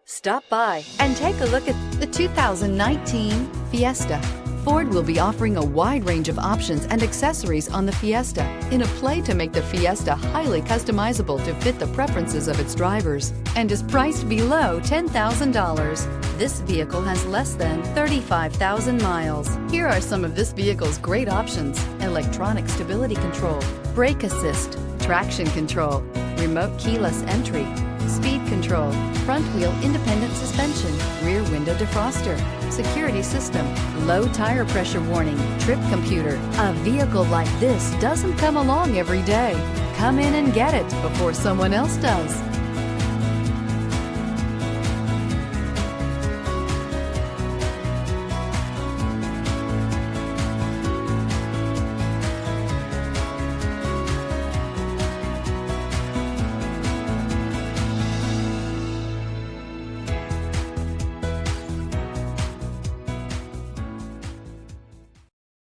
Stop by and take a look at the 2019 Fiesta. Ford will be offering a wide range of options and accessories on the Fiesta in a play to make the Fiesta highly customizable to fit the preferences of its drivers and is priced below $10,000. This vehicle has less than 35,000 miles. Here are some of this vehicle's great options: electronic stability control, brake assist, traction control, remote keyless entry, speed control, front wheel independent suspension, rear window defroster, security system, low tire pressure warning, trip computer. A vehicle like this doesn't come along every day. Come in and get it before someone else does.